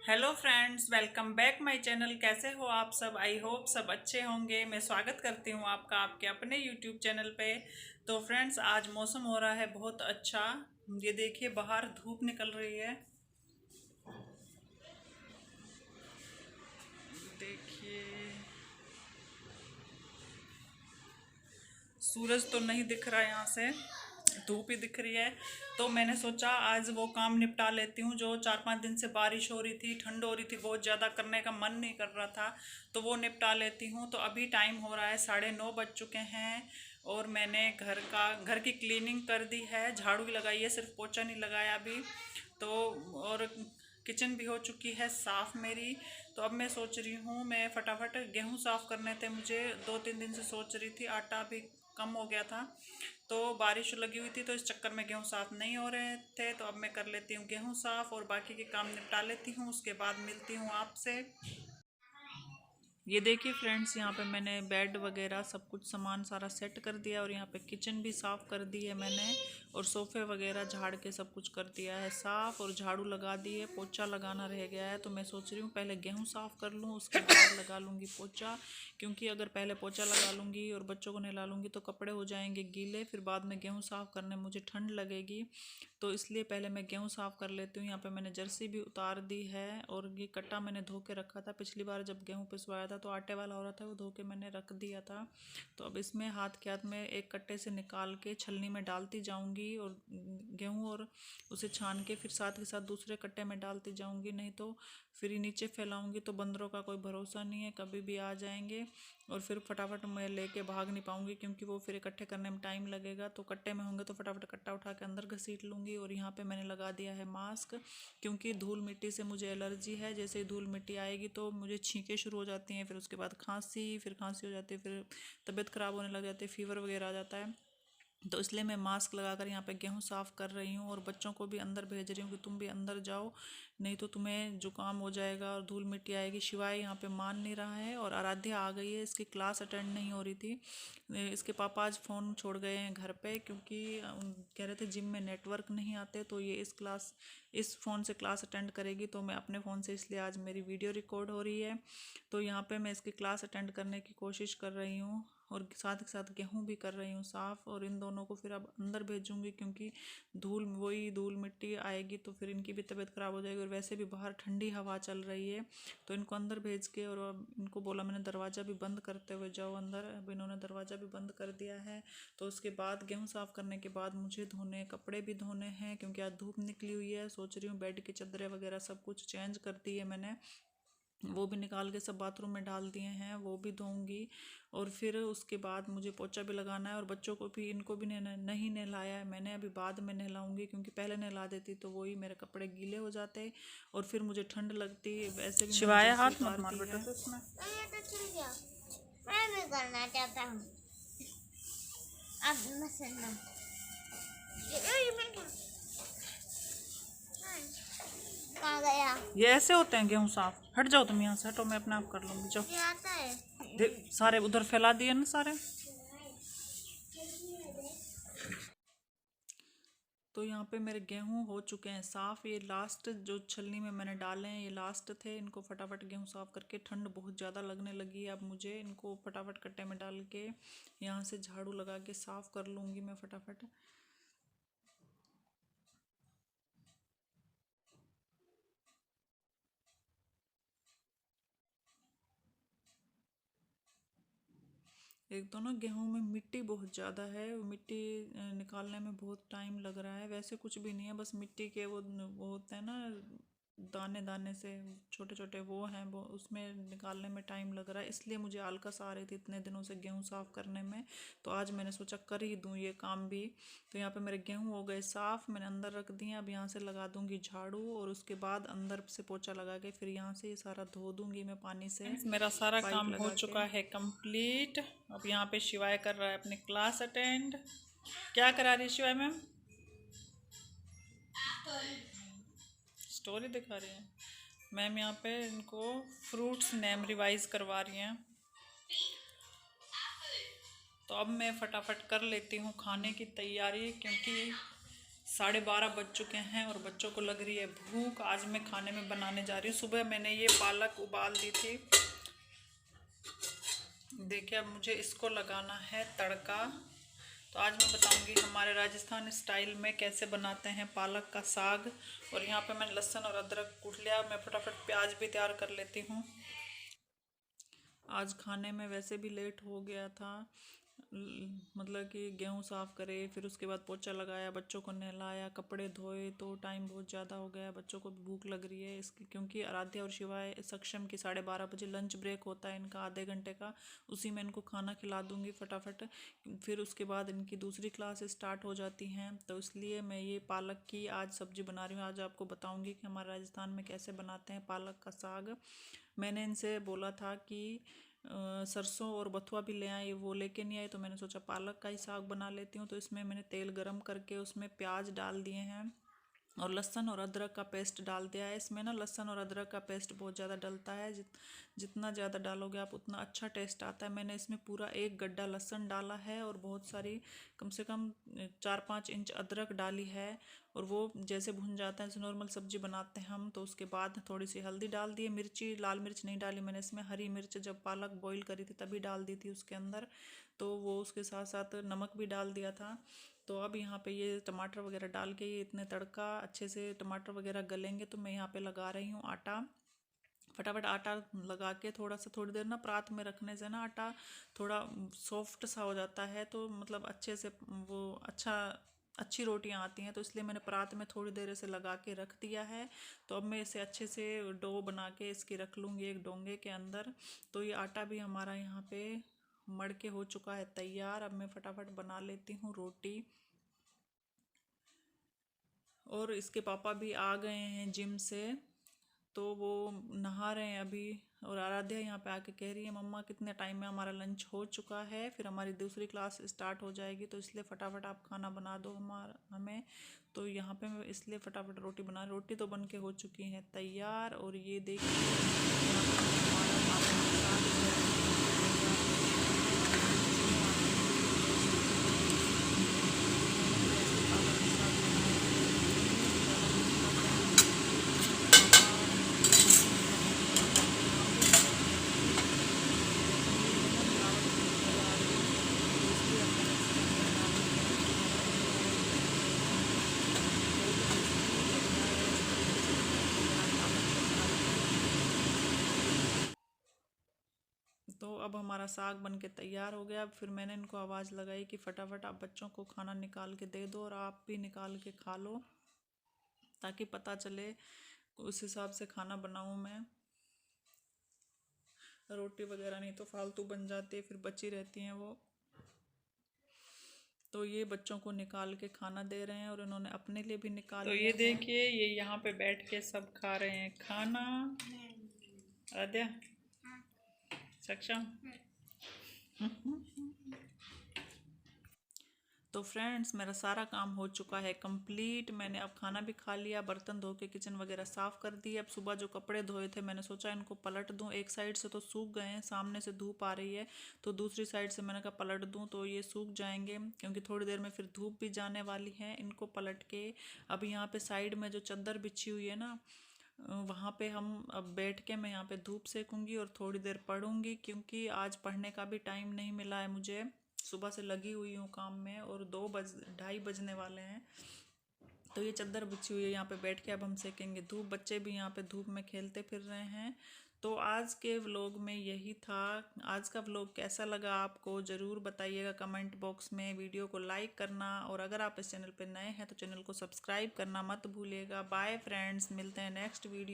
Hello friends, welcome back my channel. कैसे हो आप सब? आई होप सब अच्छे होंगे। मैं स्वागत करती हूँ आपका आपके अपने यूट्यूब चैनल पे। तो फ्रेंड्स, आज मौसम हो रहा है बहुत अच्छा। ये देखिए, बाहर धूप निकल रही है। देखिए, सूरज तो नहीं दिख रहा है यहाँ से, धूप ही दिख रही है। तो मैंने सोचा आज वो काम निपटा लेती हूँ जो 4-5 दिन से बारिश हो रही थी, ठंड हो रही थी, बहुत ज़्यादा करने का मन नहीं कर रहा था। तो वो निपटा लेती हूँ। तो अभी टाइम हो रहा है 9:30 बज चुके हैं। और मैंने घर की क्लीनिंग कर दी है, झाड़ू भी लगाई है, सिर्फ पोछा नहीं लगाया अभी। तो और किचन भी हो चुकी है साफ़ मेरी। तो अब मैं सोच रही हूँ, मैं फटाफट गेहूँ साफ़ करने थे मुझे। 2-3 दिन से सोच रही थी, आटा भी कम हो गया था। तो बारिश लगी हुई थी तो इस चक्कर में गेहूँ साफ़ नहीं हो रहे थे। तो अब मैं कर लेती हूँ गेहूँ साफ़ और बाकी के काम निपटा लेती हूँ, उसके बाद मिलती हूँ आपसे। ये देखिए फ्रेंड्स, यहाँ पे मैंने बेड वगैरह सब कुछ सामान सारा सेट कर दिया और यहाँ पे किचन भी साफ़ कर दी है मैंने। और सोफ़े वगैरह झाड़ के सब कुछ कर दिया है साफ़ और झाड़ू लगा दी है। पोछा लगाना रह गया है, तो मैं सोच रही हूँ पहले गेहूँ साफ़ कर लूँ, उसके बाद लगा लूँगी पोछा। क्योंकि अगर पहले पोछा लगा लूँगी और बच्चों को नहला लूँगी तो कपड़े हो जाएंगे गीले, फिर बाद में गेहूँ साफ़ करने मुझे ठंड लगेगी। तो इसलिए पहले मैं गेहूँ साफ़ कर लेती हूँ। यहाँ पे मैंने जर्सी भी उतार दी है और ये कट्टा मैंने धो के रखा था। पिछली बार जब गेहूँ पिसवाया था तो आटे वाला हो रहा था, वो धो के मैंने रख दिया था। तो अब इसमें हाथ के हाथ में एक कट्टे से निकाल के छलनी में डालती जाऊँगी और गेहूँ और उसे छान के फिर साथ के साथ दूसरे कट्टे में डालती जाऊँगी। नहीं तो फिर नीचे फैलाऊँगी तो बंदरों का कोई भरोसा नहीं है, कभी भी आ जाएंगे। और फिर फटाफट मैं लेके भाग नहीं पाऊँगी क्योंकि वो फिर इकट्ठे करने में टाइम लगेगा। तो कट्टे में होंगे तो फटाफट कट्टा उठा के अंदर घसीट लूँगी। और यहाँ पे मैंने लगा दिया है मास्क, क्योंकि धूल मिट्टी से मुझे एलर्जी है। जैसे ही धूल मिट्टी आएगी तो मुझे छींकें शुरू हो जाती हैं, फिर उसके बाद खांसी, फिर खांसी हो जाती है, फिर तबीयत ख़राब होने लग जाती है, फीवर वगैरह आ जाता है। तो इसलिए मैं मास्क लगाकर यहाँ पे गेहूँ साफ़ कर रही हूँ और बच्चों को भी अंदर भेज रही हूँ कि तुम भी अंदर जाओ, नहीं तो तुम्हें जुकाम हो जाएगा और धूल मिट्टी आएगी। शिवाय यहाँ पे मान नहीं रहा है और आराध्या आ गई है, इसकी क्लास अटेंड नहीं हो रही थी। इसके पापा आज फ़ोन छोड़ गए हैं घर पे क्योंकि कह रहे थे जिम में नेटवर्क नहीं आते, तो ये इस फ़ोन से क्लास अटेंड करेगी। तो मैं अपने फ़ोन से, इसलिए आज मेरी वीडियो रिकॉर्ड हो रही है। तो यहाँ पे मैं इसकी क्लास अटेंड करने की कोशिश कर रही हूँ और साथ के साथ गेहूँ भी कर रही हूँ साफ़। और इन दोनों को फिर अब अंदर भेजूँगी क्योंकि धूल मिट्टी आएगी तो फिर इनकी भी तबीयत ख़राब हो जाएगी और वैसे भी बाहर ठंडी हवा चल रही है। तो इनको अंदर भेज के, और अब इनको बोला मैंने दरवाज़ा भी बंद करते हुए जाओ अंदर। अब इन्होंने दरवाज़ा भी बंद कर दिया है। तो उसके बाद गेहूँ साफ़ करने के बाद मुझे कपड़े भी धोने हैं क्योंकि आज धूप निकली हुई है। सोच रही हूँ बेड की चादरें वगैरह सब कुछ चेंज कर दी है मैंने, वो भी निकाल के सब बाथरूम में डाल दिए हैं, वो भी धोऊंगी। और फिर उसके बाद मुझे पोछा भी लगाना है और बच्चों को भी, इनको भी नहीं नहलाया है मैंने, अभी बाद में नहलाऊंगी क्योंकि पहले नहला देती तो वही मेरे कपड़े गीले हो जाते और फिर मुझे ठंड लगती। वैसे भी मैंने शिवाय, जर्सी हाथ मत उतार मार मैं बेटा तो तो इसमें। छूट गया। मैं भी करना चाहता हूँ। अब मैं सुनना। ये मैं क्या? कहाँ गया? ये ऐसे होते हैं गेहूँ साफ़। हट जाओ तुम यहाँ से, हटो, मैं अपने आप कर लूँगी, जाओ। ये आता है। सारे उधर फैला दिए ना सारे। तो यहाँ पे मेरे गेहूँ हो चुके हैं साफ़। ये लास्ट जो छलनी में मैंने डाले हैं ये लास्ट थे। इनको फटाफट गेहूँ साफ़ करके, ठंड बहुत ज़्यादा लगने लगी है अब मुझे, इनको फटाफट कट्टे में डाल के यहाँ से झाड़ू लगा के साफ़ कर लूँगी मैं फटाफट। एक तो ना गेहूं में मिट्टी बहुत ज़्यादा है, वो मिट्टी निकालने में बहुत टाइम लग रहा है। वैसे कुछ भी नहीं है, बस मिट्टी के वो होते हैं ना दाने दाने से, छोटे छोटे वो हैं, वो उसमें निकालने में टाइम लग रहा है। इसलिए मुझे आलकस आ रही थी इतने दिनों से गेहूं साफ़ करने में। तो आज मैंने सोचा कर ही दूँ ये काम भी। तो यहाँ पे मेरे गेहूं हो गए साफ़, मैंने अंदर रख दिए। अब यहाँ से लगा दूँगी झाड़ू और उसके बाद अंदर से पोछा लगा के फिर यहाँ से ये सारा धो दूँगी मैं पानी से, मेरा सारा पाइप काम हो हाँ। चुका लगा के। है कंप्लीट। अब यहाँ पे शिवाय कर रहा है अपनी क्लास अटेंड। क्या करा रही है शिवाय मैम? स्टोरी दिखा रही है मैम। यहाँ पे इनको फ्रूट्स नेम रिवाइज करवा रही हैं। तो अब मैं फटाफट कर लेती हूँ खाने की तैयारी क्योंकि 12:30 बज चुके हैं और बच्चों को लग रही है भूख। आज मैं खाने में बनाने जा रही हूँ। सुबह मैंने ये पालक उबाल दी थी। देखिए अब मुझे इसको लगाना है तड़का। तो आज मैं बताऊंगी हमारे राजस्थान स्टाइल में कैसे बनाते हैं पालक का साग। और यहाँ पे मैंने लहसुन और अदरक कूट लिया। मैं फटाफट प्याज भी तैयार कर लेती हूँ। आज खाने में वैसे भी लेट हो गया था। मतलब कि गेहूं साफ़ करे, फिर उसके बाद पोछा लगाया, बच्चों को नहलाया, कपड़े धोए, तो टाइम बहुत ज़्यादा हो गया। बच्चों को भी भूख लग रही है इसकी, क्योंकि आराध्या और शिवाय सक्षम की 12:30 बजे लंच ब्रेक होता है इनका आधे घंटे का। उसी में इनको खाना खिला दूंगी फटाफट। फिर उसके बाद इनकी दूसरी क्लास स्टार्ट हो जाती हैं। तो इसलिए मैं ये पालक की आज सब्जी बना रही हूँ। आज आपको बताऊँगी कि हमारे राजस्थान में कैसे बनाते हैं पालक का साग। मैंने इनसे बोला था कि सरसों और बथुआ भी ले आए, वो लेके नहीं आए, तो मैंने सोचा पालक का ही साग बना लेती हूँ। तो इसमें मैंने तेल गरम करके उसमें प्याज डाल दिए हैं और लहसुन और अदरक का पेस्ट डाल दिया है। इसमें ना लहसुन और अदरक का पेस्ट बहुत ज़्यादा डलता है। जितना ज़्यादा डालोगे आप उतना अच्छा टेस्ट आता है। मैंने इसमें पूरा 1 गड्ढा लहसुन डाला है और बहुत सारी कम से कम 4-5 इंच अदरक डाली है। और वो जैसे भुन जाता है, जैसे नॉर्मल सब्जी बनाते हैं हम, तो उसके बाद थोड़ी सी हल्दी डाल दी है। मिर्ची, लाल मिर्च नहीं डाली मैंने इसमें। हरी मिर्च जब पालक बॉईल करी थी तभी डाल दी थी उसके अंदर। तो वो उसके साथ साथ नमक भी डाल दिया था। तो अब यहाँ पे ये टमाटर वगैरह डाल के ये इतने तड़का अच्छे से टमाटर वगैरह गलेंगे, तो मैं यहाँ पे लगा रही हूँ आटा। फटाफट आटा लगा के थोड़ी देर ना परात में रखने से ना आटा थोड़ा सॉफ्ट सा हो जाता है। तो मतलब अच्छे से वो अच्छी रोटियां आती हैं। तो इसलिए मैंने परात में थोड़ी देर ऐसे लगा के रख दिया है। तो अब मैं इसे अच्छे से डो बना के इसकी रख लूँगी एक डोंगे के अंदर। तो ये आटा भी हमारा यहाँ पे मड़ के हो चुका है तैयार। अब मैं फटाफट बना लेती हूँ रोटी। और इसके पापा भी आ गए हैं जिम से, तो वो नहा रहे हैं अभी। और आराध्या यहाँ पे आके कह रही है मम्मा कितने टाइम में हमारा लंच हो चुका है, फिर हमारी दूसरी क्लास स्टार्ट हो जाएगी, तो इसलिए फटाफट आप खाना बना दो हमें। तो यहाँ पे मैं इसलिए फटाफट रोटी रोटी तो बन के हो चुकी है तैयार। और ये देखिए यहाँ पे हमारा तो अब हमारा साग बन के तैयार हो गया। फिर मैंने इनको आवाज़ लगाई कि फटाफट आप बच्चों को खाना निकाल के दे दो और आप भी निकाल के खा लो, ताकि पता चले उस हिसाब से खाना बनाऊं मैं। रोटी वगैरह नहीं तो फालतू बन जाती है, फिर बची रहती हैं वो। तो ये बच्चों को निकाल के खाना दे रहे हैं और इन्होंने अपने लिए भी निकाल लिया। तो ये देखिए ये यहाँ पे बैठ के सब खा रहे हैं खाना। आराध्या, सक्षम। तो फ्रेंड्स मेरा सारा काम हो चुका है कंप्लीट। मैंने अब खाना भी खा लिया, बर्तन धो के किचन वगैरह साफ़ कर दिए। अब सुबह जो कपड़े धोए थे मैंने सोचा इनको पलट दूं। एक साइड से तो सूख गए हैं, सामने से धूप आ रही है, तो दूसरी साइड से मैंने कहा पलट दूं तो ये सूख जाएंगे, क्योंकि थोड़ी देर में फिर धूप भी जाने वाली है। इनको पलट के अब यहाँ पे साइड में जो चादर बिछी हुई है ना, वहाँ पे हम अब बैठ के मैं यहाँ पे धूप सेकूंगी और थोड़ी देर पढ़ूंगी, क्योंकि आज पढ़ने का भी टाइम नहीं मिला है मुझे। सुबह से लगी हुई हूँ काम में और 2:30 बजने वाले हैं। तो ये चादर बिछी हुई है, यहाँ पे बैठ के अब हम सेकेंगे धूप। बच्चे भी यहाँ पे धूप में खेलते फिर रहे हैं। तो आज के व्लॉग में यही था। आज का व्लॉग कैसा लगा आपको ज़रूर बताइएगा कमेंट बॉक्स में। वीडियो को लाइक करना, और अगर आप इस चैनल पर नए हैं तो चैनल को सब्सक्राइब करना मत भूलिएगा। बाय फ्रेंड्स, मिलते हैं नेक्स्ट वीडियो।